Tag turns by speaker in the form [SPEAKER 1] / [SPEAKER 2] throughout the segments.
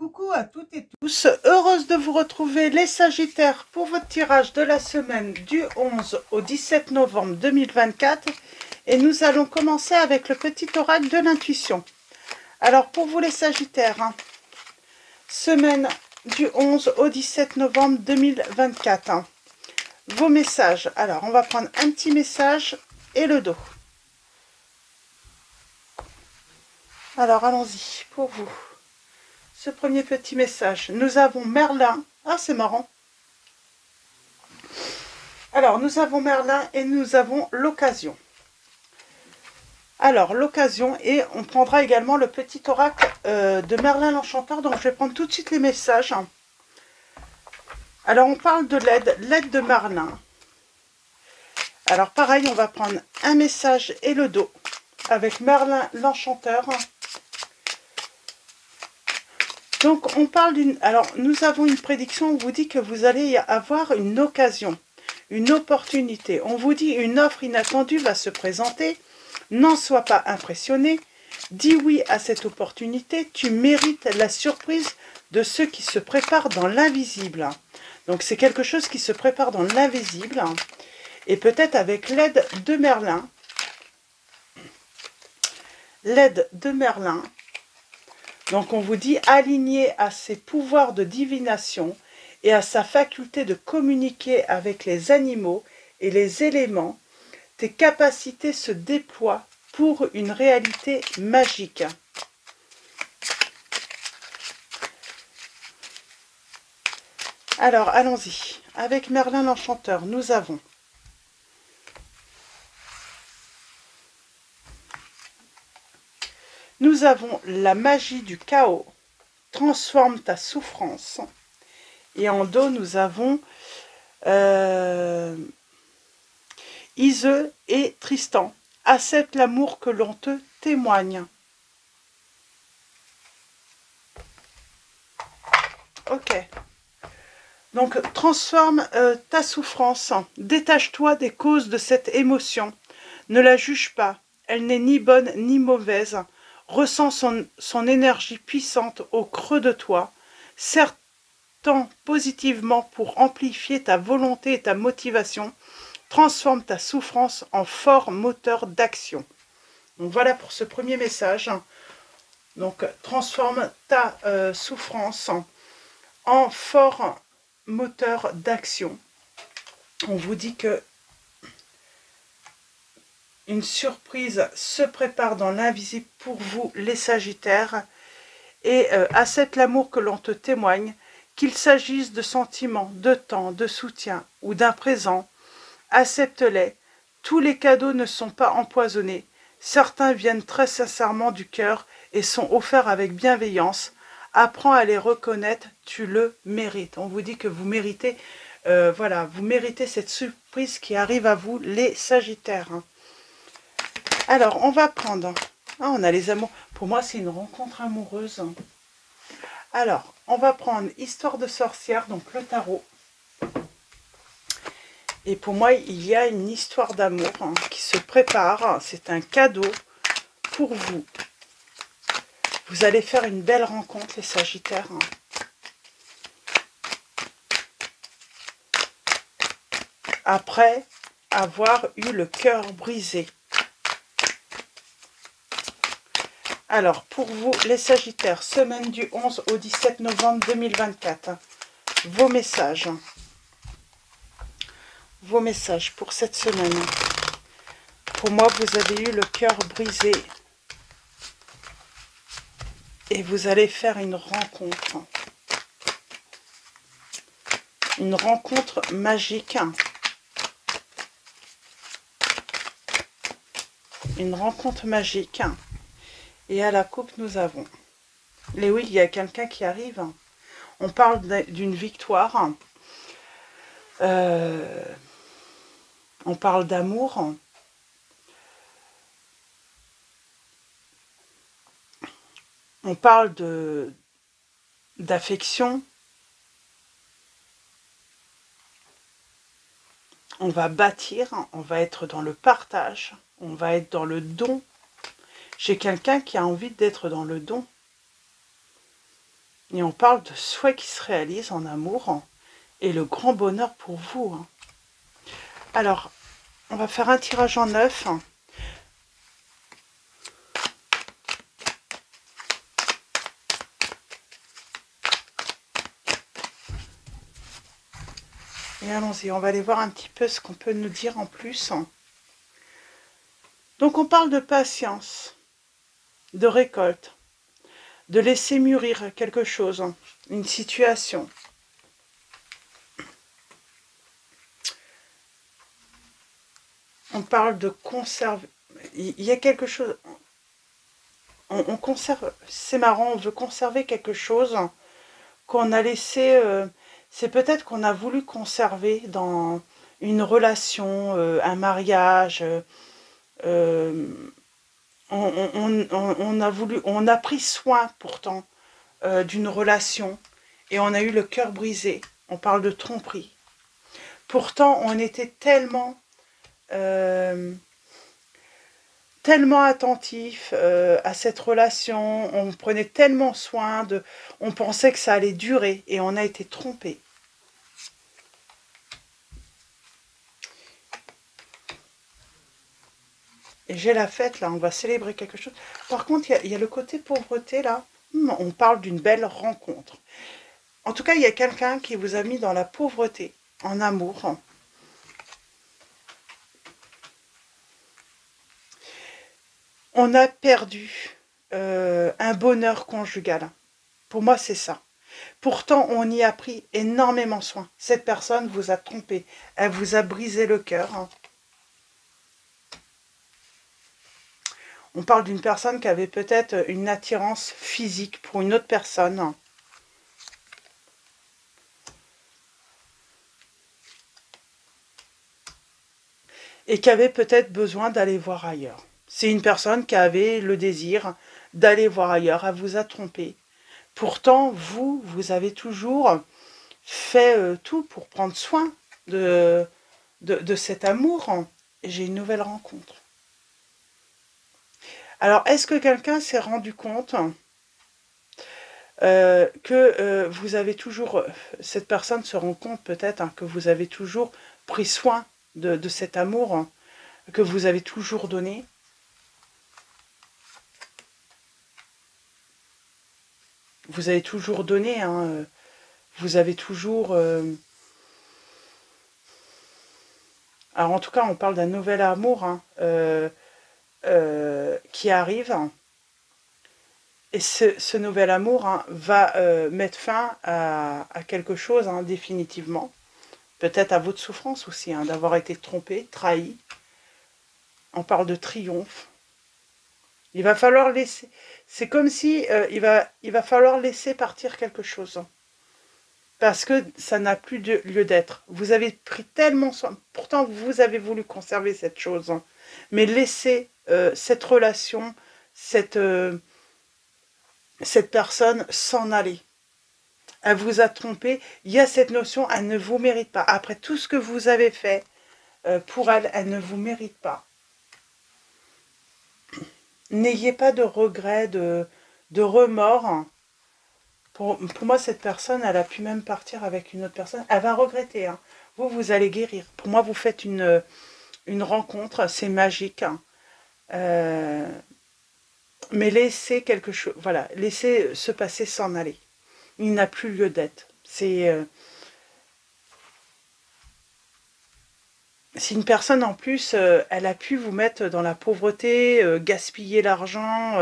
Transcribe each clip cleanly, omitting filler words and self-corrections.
[SPEAKER 1] Coucou à toutes et tous, heureuse de vous retrouver les Sagittaires pour votre tirage de la semaine du 11 au 17 novembre 2024 et nous allons commencer avec le petit oracle de l'intuition. Alors pour vous les Sagittaires, semaine du 11 au 17 novembre 2024, vos messages. Alors on va prendre un petit message et le dos. Alors allons-y pour vous. Ce premier petit message, nous avons Merlin. Ah, c'est marrant. Alors, nous avons Merlin et nous avons l'occasion. Alors, l'occasion, et on prendra également le petit oracle de Merlin l'Enchanteur. Donc, je vais prendre tout de suite les messages. Alors, on parle de l'aide de Merlin. Alors, pareil, on va prendre un message et le dos avec Merlin l'Enchanteur. Donc, on parle d'une... Alors, nous avons une prédiction, on vous dit que vous allez avoir une occasion, une opportunité. On vous dit une offre inattendue va se présenter. N'en sois pas impressionné. Dis oui à cette opportunité. Tu mérites la surprise de ceux qui se préparent dans l'invisible. Donc, c'est quelque chose qui se prépare dans l'invisible. Et peut-être avec l'aide de Merlin. L'aide de Merlin. Donc on vous dit, aligné à ses pouvoirs de divination et à sa faculté de communiquer avec les animaux et les éléments, tes capacités se déploient pour une réalité magique. Alors allons-y, avec Merlin l'Enchanteur, nous avons la magie du chaos, transforme ta souffrance. Et en dos, nous avons Ise et Tristan. Accepte l'amour que l'on te témoigne. Ok. Donc, transforme ta souffrance. Détache-toi des causes de cette émotion. Ne la juge pas. Elle n'est ni bonne ni mauvaise. Ressens son énergie puissante au creux de toi, serre-t'en positivement pour amplifier ta volonté et ta motivation, transforme ta souffrance en fort moteur d'action. Donc voilà pour ce premier message. Donc transforme ta souffrance en fort moteur d'action. On vous dit que une surprise se prépare dans l'invisible pour vous, les Sagittaires. Et accepte l'amour que l'on te témoigne, qu'il s'agisse de sentiments, de temps, de soutien ou d'un présent. Accepte-les. Tous les cadeaux ne sont pas empoisonnés. Certains viennent très sincèrement du cœur et sont offerts avec bienveillance. Apprends à les reconnaître, tu le mérites. On vous dit que vous méritez, voilà, vous méritez cette surprise qui arrive à vous, les Sagittaires. Alors, on va prendre... Ah, on a les amours. Pour moi, c'est une rencontre amoureuse. Alors, on va prendre Histoire de sorcière, donc le tarot. Et pour moi, il y a une histoire d'amour qui se prépare. C'est un cadeau pour vous. Vous allez faire une belle rencontre, les Sagittaires. Après avoir eu le cœur brisé. Alors, pour vous, les Sagittaires, semaine du 11 au 17 novembre 2024, vos messages. Vos messages pour cette semaine. Pour moi, vous avez eu le cœur brisé. Et vous allez faire une rencontre. Une rencontre magique. Une rencontre magique. Et à la coupe, nous avons... Et oui, il y a quelqu'un qui arrive. On parle d'une victoire. On parle d'amour. On parle d'affection. On va bâtir. On va être dans le partage. On va être dans le don. J'ai quelqu'un qui a envie d'être dans le don. Et on parle de souhaits qui se réalisent en amour, hein, et le grand bonheur pour vous. Hein. Alors, on va faire un tirage en 9. Hein. Et allons-y, on va aller voir un petit peu ce qu'on peut nous dire en plus. Hein. Donc on parle de patience, de récolte, de laisser mûrir quelque chose, hein, une situation. On parle de conserver. Il y a quelque chose. On conserve. C'est marrant, on veut conserver quelque chose qu'on a laissé. C'est peut-être qu'on a voulu conserver dans une relation, un mariage. On a pris soin pourtant d'une relation et on a eu le cœur brisé. On parle de tromperie. Pourtant, on était tellement attentif à cette relation, on prenait tellement soin on pensait que ça allait durer et on a été trompé. Et j'ai la fête là, on va célébrer quelque chose. Par contre, il y a le côté pauvreté là. On parle d'une belle rencontre. En tout cas, il y a quelqu'un qui vous a mis dans la pauvreté, en amour. On a perdu un bonheur conjugal. Pour moi, c'est ça. Pourtant, on y a pris énormément soin. Cette personne vous a trompé. Elle vous a brisé le cœur. On parle d'une personne qui avait peut-être une attirance physique pour une autre personne. Et qui avait peut-être besoin d'aller voir ailleurs. C'est une personne qui avait le désir d'aller voir ailleurs. Elle vous a trompé. Pourtant, vous avez toujours fait tout pour prendre soin de cet amour. Et j'ai une nouvelle rencontre. Alors, est-ce que quelqu'un s'est rendu compte que vous avez toujours, cette personne se rend compte peut-être que vous avez toujours pris soin de cet amour, que vous avez toujours donné? Vous avez toujours donné, hein, vous avez toujours... Alors en tout cas, on parle d'un nouvel amour hein, qui arrive. Et ce nouvel amour hein, va mettre fin à quelque chose hein, définitivement. Peut-être à votre souffrance aussi, hein, d'avoir été trompé, trahi. On parle de triomphe. Il va falloir laisser... C'est comme si il va falloir laisser partir quelque chose. Parce que ça n'a plus de lieu d'être. Vous avez pris tellement soin... Pourtant, vous avez voulu conserver cette chose. Hein, mais laissez cette relation, cette personne s'en aller. Elle vous a trompé. Il y a cette notion, elle ne vous mérite pas. Après tout ce que vous avez fait pour elle, elle ne vous mérite pas. N'ayez pas de regrets, de remords. Pour moi, cette personne, elle a pu même partir avec une autre personne. Elle va regretter. Hein. Vous allez guérir. Pour moi, vous faites une rencontre, c'est magique. Hein. Mais laissez quelque chose, voilà, laissez se passer, s'en aller. Il n'a plus lieu d'être. C'est une personne en plus, elle a pu vous mettre dans la pauvreté, gaspiller l'argent.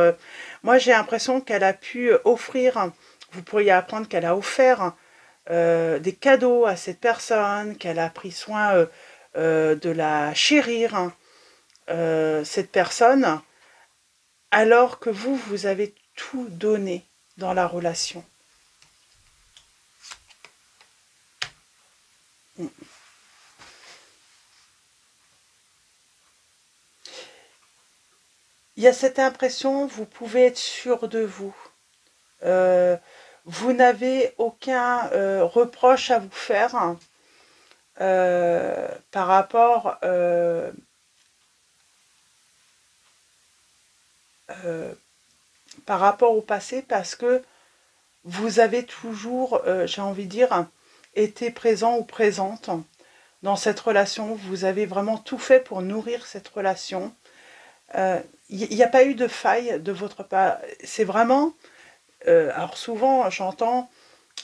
[SPEAKER 1] Moi, j'ai l'impression qu'elle a pu offrir, vous pourriez apprendre qu'elle a offert des cadeaux à cette personne, qu'elle a pris soin de la chérir, hein, cette personne, alors que vous avez tout donné dans la relation. Il y a cette impression, vous pouvez être sûr de vous. Vous n'avez aucun reproche à vous faire par rapport au passé parce que vous avez toujours, j'ai envie de dire, été présent ou présente dans cette relation. Vous avez vraiment tout fait pour nourrir cette relation. Il n'y a pas eu de faille de votre part. C'est vraiment... alors souvent, j'entends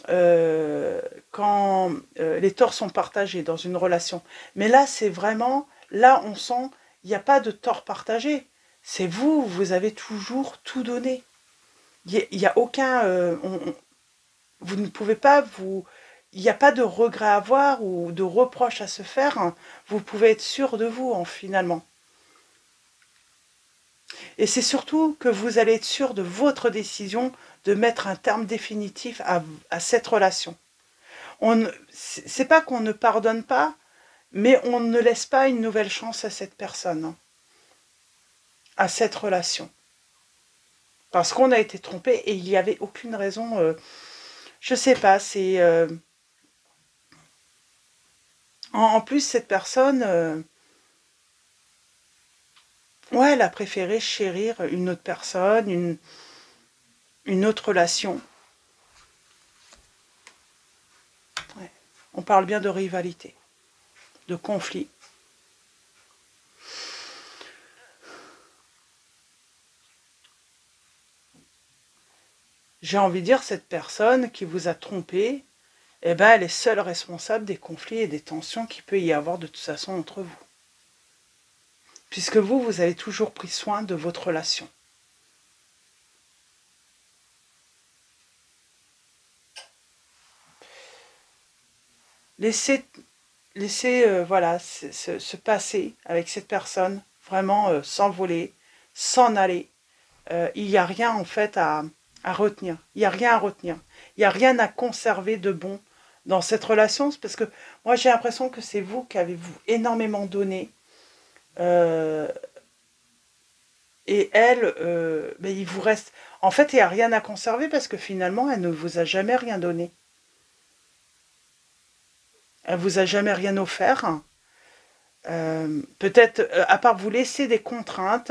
[SPEAKER 1] quand les torts sont partagés dans une relation. Mais là, c'est vraiment... Là, on sent, il n'y a pas de tort partagé. C'est vous, vous avez toujours tout donné. Il n'y a aucun... vous ne pouvez pas vous... Il n'y a pas de regret à avoir ou de reproche à se faire. Vous pouvez être sûr de vous, finalement. Et c'est surtout que vous allez être sûr de votre décision de mettre un terme définitif à cette relation. C'est pas qu'on ne pardonne pas, mais on ne laisse pas une nouvelle chance à cette personne, à cette relation. Parce qu'on a été trompé et il n'y avait aucune raison. Je sais pas, c'est... en plus, cette personne... ouais, elle a préféré chérir une autre personne, une autre relation. Ouais. On parle bien de rivalité, de conflit. J'ai envie de dire, cette personne qui vous a trompé, eh ben, elle est seule responsable des conflits et des tensions qu'il peut y avoir de toute façon entre vous. Puisque vous, vous avez toujours pris soin de votre relation. Laissez voilà, se passer avec cette personne, vraiment s'envoler, s'en aller. Il n'y a rien en fait à retenir. Il n'y a rien à retenir. Il n'y a rien à conserver de bon dans cette relation. Parce que moi j'ai l'impression que c'est vous qui avez énormément donné. Et elle, ben, il vous reste... En fait, il n'y a rien à conserver parce que finalement, elle ne vous a jamais rien donné. Elle vous a jamais rien offert. Peut-être, à part vous laisser des contraintes,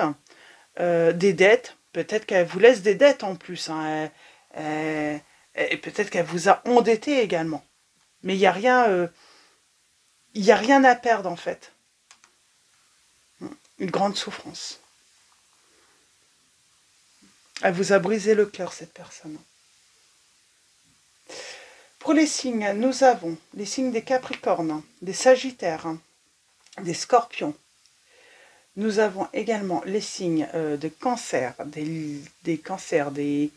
[SPEAKER 1] des dettes, peut-être qu'elle vous laisse des dettes en plus. Hein, et peut-être qu'elle vous a endetté également. Mais il n'y a rien... il n'y a rien à perdre en fait. Une grande souffrance. Elle vous a brisé le cœur, cette personne. Pour les signes, nous avons les signes des Capricornes, des Sagittaires, des Scorpions. Nous avons également les signes de Cancer, des Cancers, des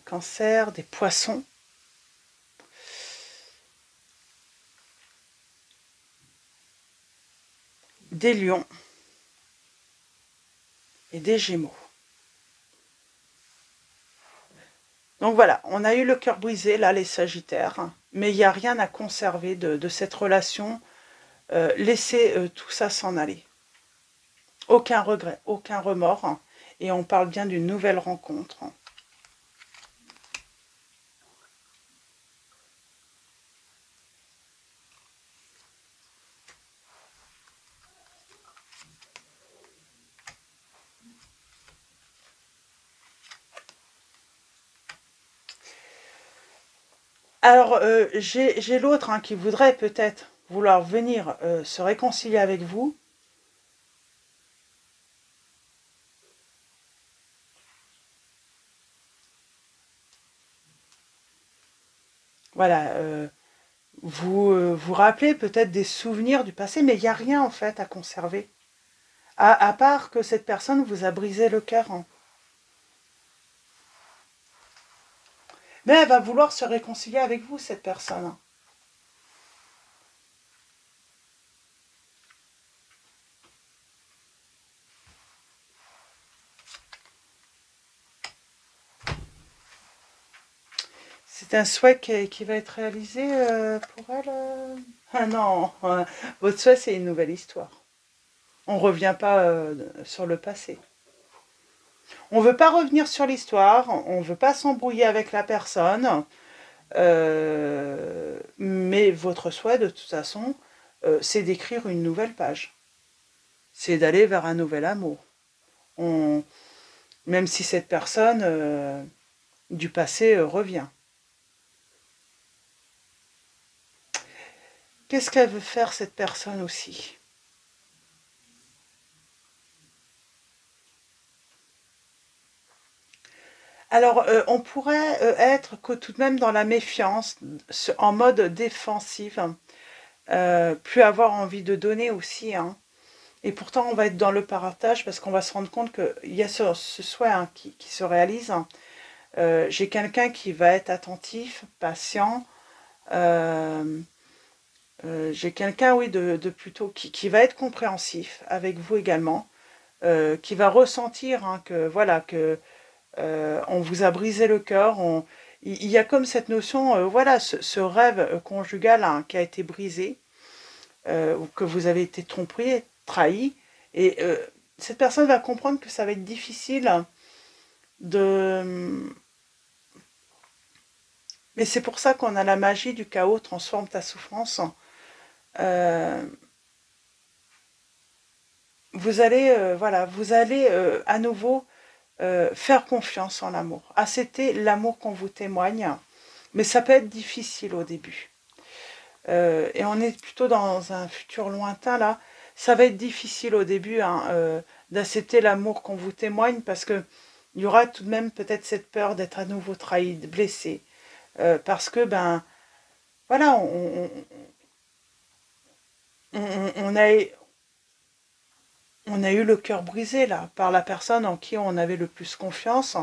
[SPEAKER 1] Cancers, des Poissons. Des Lions et des Gémeaux. Donc voilà, on a eu le cœur brisé, là, les Sagittaires, mais il n'y a rien à conserver de cette relation. Laissez tout ça s'en aller. Aucun regret, aucun remords, et on parle bien d'une nouvelle rencontre. Alors, j'ai l'autre hein, qui voudrait peut-être vouloir venir se réconcilier avec vous. Voilà, vous vous rappelez peut-être des souvenirs du passé, mais il n'y a rien en fait à conserver. À part que cette personne vous a brisé le cœur. Hein. Mais elle va vouloir se réconcilier avec vous, cette personne. Hein. C'est un souhait qui va être réalisé pour elle Ah non, votre souhait c'est une nouvelle histoire. On ne revient pas sur le passé. On ne veut pas revenir sur l'histoire, on ne veut pas s'embrouiller avec la personne, mais votre souhait de toute façon, c'est d'écrire une nouvelle page. C'est d'aller vers un nouvel amour. Même si cette personne du passé revient. Qu'est-ce qu'elle veut faire, cette personne aussi? Alors, on pourrait être que tout de même dans la méfiance, en mode défensif, plus avoir envie de donner aussi, hein. Et pourtant, on va être dans le partage parce qu'on va se rendre compte qu'il y a ce souhait hein, qui se réalise. J'ai quelqu'un qui va être attentif, patient. J'ai quelqu'un, oui, de plutôt qui va être compréhensif avec vous également, qui va ressentir hein, que voilà que on vous a brisé le cœur. Il y a comme cette notion, voilà, ce rêve conjugal hein, qui a été brisé, ou que vous avez été trompé, trahi, et cette personne va comprendre que ça va être difficile de... Mais c'est pour ça qu'on a la magie du chaos, transforme ta souffrance. Vous allez, voilà, vous allez à nouveau faire confiance en l'amour, accepter l'amour qu'on vous témoigne, mais ça peut être difficile au début. Et on est plutôt dans un futur lointain là, ça va être difficile au début hein, d'accepter l'amour qu'on vous témoigne parce que il y aura tout de même peut-être cette peur d'être à nouveau trahi, blessé, parce que ben voilà, on a eu le cœur brisé là par la personne en qui on avait le plus confiance,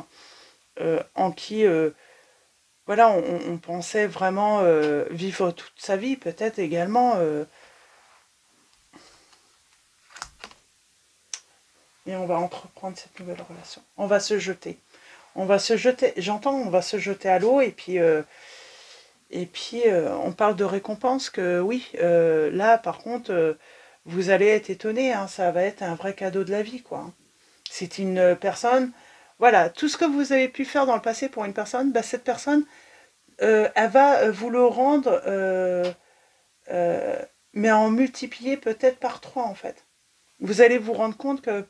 [SPEAKER 1] en qui voilà, on pensait vraiment vivre toute sa vie, peut-être également. Et on va entreprendre cette nouvelle relation. On va se jeter. On va se jeter, j'entends, on va se jeter à l'eau et puis on parle de récompense que oui, là par contre, vous allez être étonné, hein, ça va être un vrai cadeau de la vie, quoi. C'est une personne, voilà, tout ce que vous avez pu faire dans le passé pour une personne, bah, cette personne, elle va vous le rendre, mais en multiplier peut-être par 3 en fait. Vous allez vous rendre compte que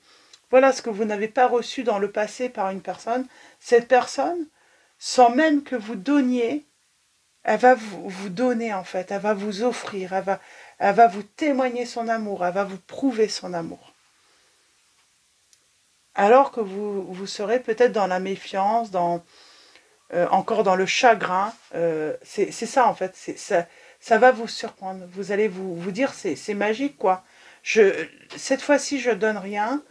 [SPEAKER 1] voilà ce que vous n'avez pas reçu dans le passé par une personne. Cette personne, sans même que vous donniez, elle va vous donner en fait, elle va vous offrir, elle va vous témoigner son amour, elle va vous prouver son amour. Alors que vous serez peut-être dans la méfiance, encore dans le chagrin. C'est ça en fait, ça va vous surprendre. Vous allez vous dire c'est magique quoi. Cette fois-ci je donne rien.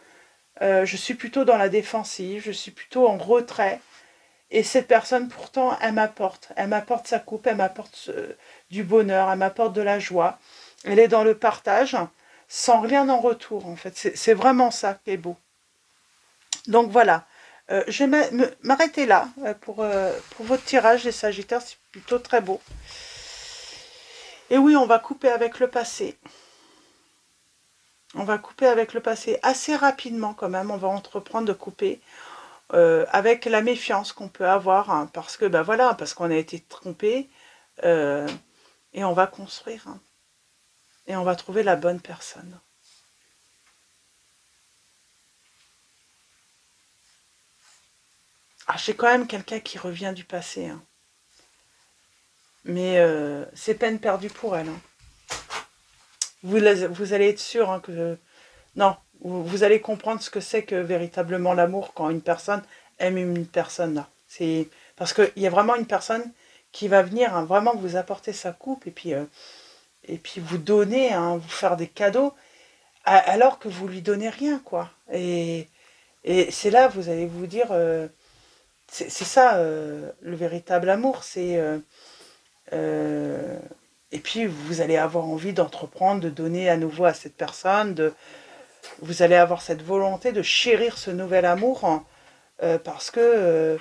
[SPEAKER 1] Je suis plutôt dans la défensive, je suis plutôt en retrait. Et cette personne, pourtant, elle m'apporte sa coupe, elle m'apporte du bonheur, elle m'apporte de la joie. Elle est dans le partage, sans rien en retour, en fait. C'est vraiment ça qui est beau. Donc voilà, je vais m'arrêter là pour votre tirage des Sagittaires, c'est plutôt très beau. Et oui, on va couper avec le passé. On va couper avec le passé assez rapidement quand même, on va entreprendre de couper avec la méfiance qu'on peut avoir, hein, parce que ben voilà, parce qu'on a été trompé, et on va construire, hein, et on va trouver la bonne personne. Ah, j'ai quand même quelqu'un qui revient du passé, hein. Mais c'est peine perdue pour elle, hein. Vous allez être sûr hein, que... Non, vous allez comprendre ce que c'est que véritablement l'amour quand une personne aime une personne. Là. C'est parce qu'il y a vraiment une personne qui va venir hein, vraiment vous apporter sa coupe et puis vous donner, hein, vous faire des cadeaux alors que vous lui donnez rien, quoi. Et c'est là, vous allez vous dire, c'est ça le véritable amour, c'est... et puis vous allez avoir envie d'entreprendre, de donner à nouveau à cette personne, vous allez avoir cette volonté de chérir ce nouvel amour, hein, parce que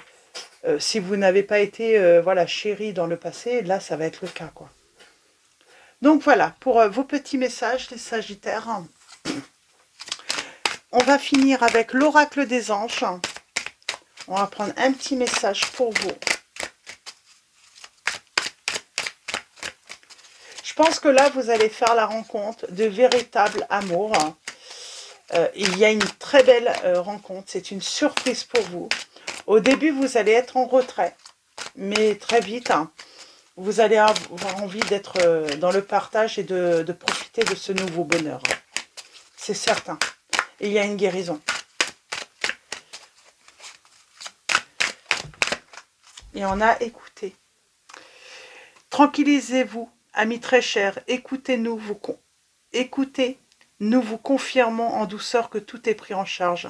[SPEAKER 1] si vous n'avez pas été voilà, chéri dans le passé, là ça va être le cas, quoi. Donc voilà, pour vos petits messages, les Sagittaires. On va finir avec l'oracle des anges. On va prendre un petit message pour vous. Je pense que là, vous allez faire la rencontre de véritable amour. Il y a une très belle rencontre. C'est une surprise pour vous. Au début, vous allez être en retrait, mais très vite, hein, vous allez avoir envie d'être dans le partage et de profiter de ce nouveau bonheur. C'est certain. Et il y a une guérison. Et on a écouté. Tranquillisez-vous, amis très chers, écoutez-nous, nous vous confirmons en douceur que tout est pris en charge.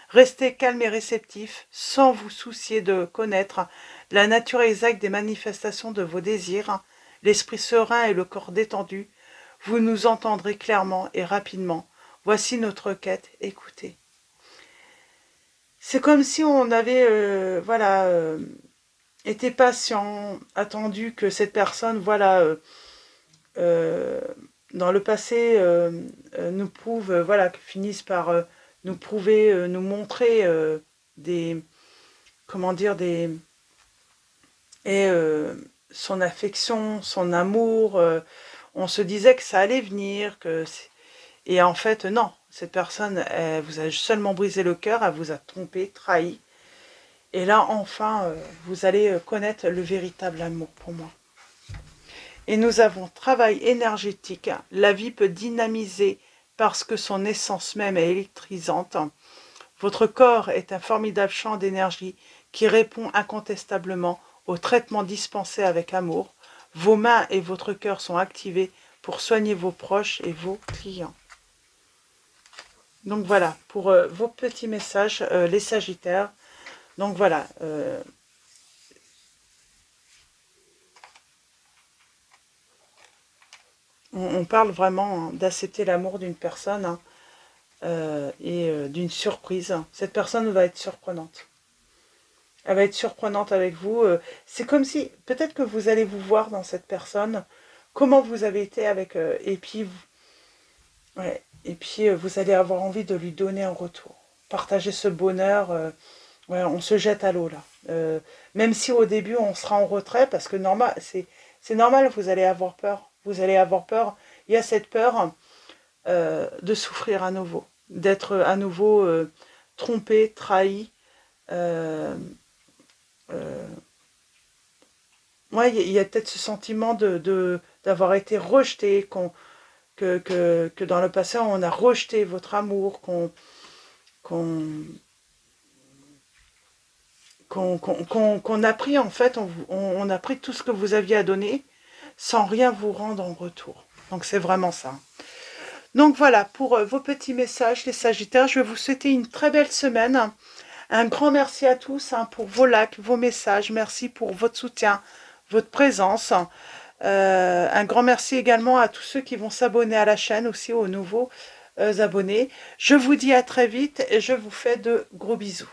[SPEAKER 1] Restez calme et réceptif, sans vous soucier de connaître la nature exacte des manifestations de vos désirs, l'esprit serein et le corps détendu. Vous nous entendrez clairement et rapidement. Voici notre quête, écoutez. C'est comme si on avait, été patient, attendu que cette personne, dans le passé, nous prouve, finisse par nous prouver, nous montrer son affection, son amour. On se disait que ça allait venir, et en fait, non. Cette personne, elle vous a seulement brisé le cœur, elle vous a trompé, trahi. Et là, enfin, vous allez connaître le véritable amour pour moi. Et nous avons travail énergétique. La vie peut dynamiser parce que son essence même est électrisante. Votre corps est un formidable champ d'énergie qui répond incontestablement au traitement dispensé avec amour. Vos mains et votre cœur sont activés pour soigner vos proches et vos clients. Donc voilà, pour vos petits messages, les Sagittaires. Donc voilà. On parle vraiment d'accepter l'amour d'une personne et d'une surprise. Cette personne va être surprenante. Elle va être surprenante avec vous. C'est comme si, peut-être que vous allez vous voir dans cette personne, comment vous avez été avec... et puis, vous allez avoir envie de lui donner un retour. Partager ce bonheur. On se jette à l'eau là. Même si au début on sera en retrait, parce que c'est normal, vous allez avoir peur. Vous allez avoir peur. Il y a cette peur de souffrir à nouveau, d'être à nouveau trompé, trahi. Il y a peut-être ce sentiment d'avoir été rejeté, que dans le passé on a rejeté votre amour, qu'on a pris, en fait, on a pris tout ce que vous aviez à donner sans rien vous rendre en retour. Donc c'est vraiment ça. Donc voilà, pour vos petits messages, les Sagittaires, je vais vous souhaiter une très belle semaine. Un grand merci à tous pour vos likes, vos messages. Merci pour votre soutien, votre présence. Un grand merci également à tous ceux qui vont s'abonner à la chaîne, aussi aux nouveaux abonnés. Je vous dis à très vite et je vous fais de gros bisous.